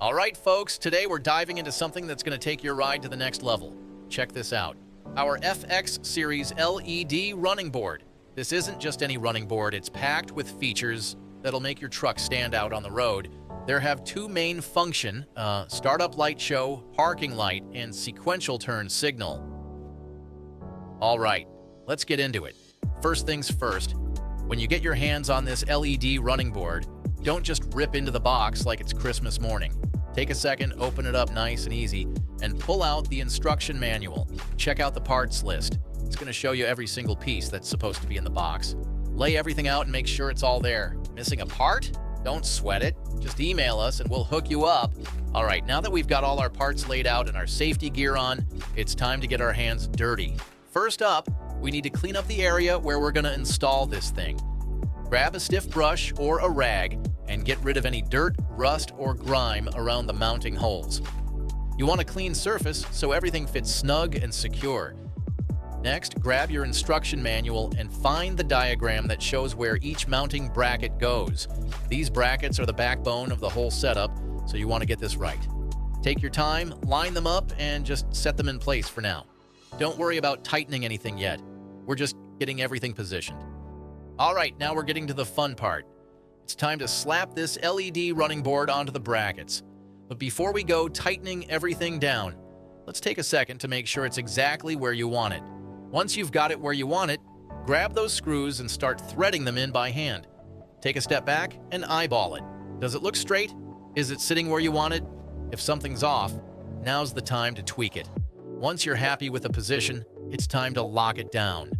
All right, folks, today we're diving into something that's going to take your ride to the next level. Check this out. Our FX Series LED running board. This isn't just any running board, it's packed with features that'll make your truck stand out on the road. There have two main functions, startup light show, parking light, and sequential turn signal. All right, let's get into it. First things first, when you get your hands on this LED running board, don't just rip into the box like it's Christmas morning. Take a second, open it up nice and easy, and pull out the instruction manual. Check out the parts list. It's going to show you every single piece that's supposed to be in the box. Lay everything out and make sure it's all there. Missing a part? Don't sweat it. Just email us and we'll hook you up. All right, now that we've got all our parts laid out and our safety gear on, it's time to get our hands dirty. First up, we need to clean up the area where we're going to install this thing. Grab a stiff brush or a rag and get rid of any dirt, rust, or grime around the mounting holes. You want a clean surface so everything fits snug and secure. Next, grab your instruction manual and find the diagram that shows where each mounting bracket goes. These brackets are the backbone of the whole setup, so you want to get this right. Take your time, line them up, and just set them in place for now. Don't worry about tightening anything yet. We're just getting everything positioned. All right, now we're getting to the fun part. It's time to slap this LED running board onto the brackets. But before we go tightening everything down, let's take a second to make sure it's exactly where you want it. Once you've got it where you want it, grab those screws and start threading them in by hand. Take a step back and eyeball it. Does it look straight? Is it sitting where you want it? If something's off, now's the time to tweak it. Once you're happy with the position, it's time to lock it down.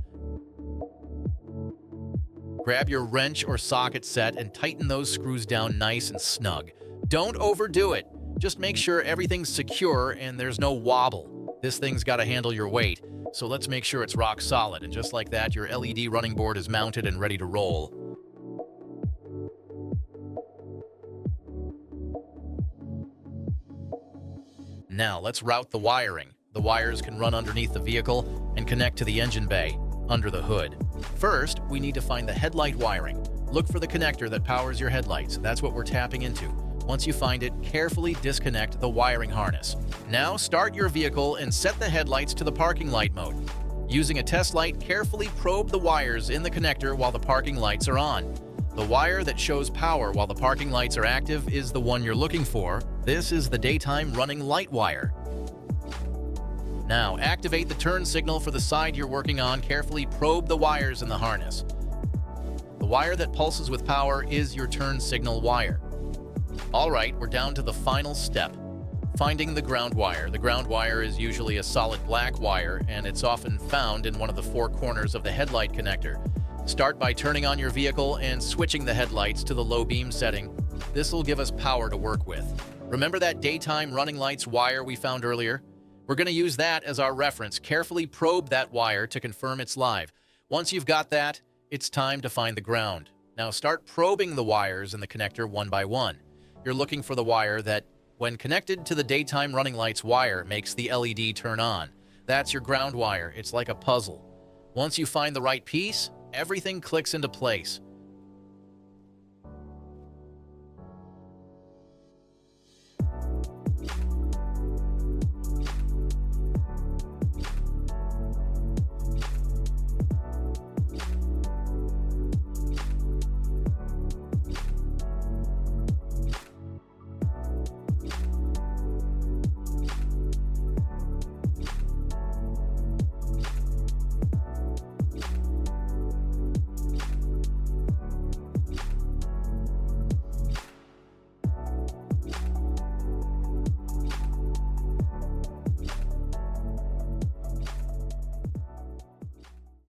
Grab your wrench or socket set and tighten those screws down nice and snug. Don't overdo it. Just make sure everything's secure and there's no wobble. This thing's got to handle your weight, so let's make sure it's rock solid. And just like that, your LED running board is mounted and ready to roll. Now let's route the wiring. The wires can run underneath the vehicle and connect to the engine bay, under the hood. First, we need to find the headlight wiring. Look for the connector that powers your headlights. That's what we're tapping into. Once you find it, carefully disconnect the wiring harness. Now start your vehicle and set the headlights to the parking light mode. Using a test light, carefully probe the wires in the connector while the parking lights are on. The wire that shows power while the parking lights are active is the one you're looking for. This is the daytime running light wire. Now, activate the turn signal for the side you're working on. Carefully probe the wires in the harness. The wire that pulses with power is your turn signal wire. All right, we're down to the final step, finding the ground wire. The ground wire is usually a solid black wire, and it's often found in one of the four corners of the headlight connector. Start by turning on your vehicle and switching the headlights to the low beam setting. This will give us power to work with. Remember that daytime running lights wire we found earlier? We're going to use that as our reference. Carefully probe that wire to confirm it's live. Once you've got that, it's time to find the ground. Now start probing the wires in the connector one by one. You're looking for the wire that, when connected to the daytime running lights wire, makes the LED turn on. That's your ground wire. It's like a puzzle. Once you find the right piece, everything clicks into place.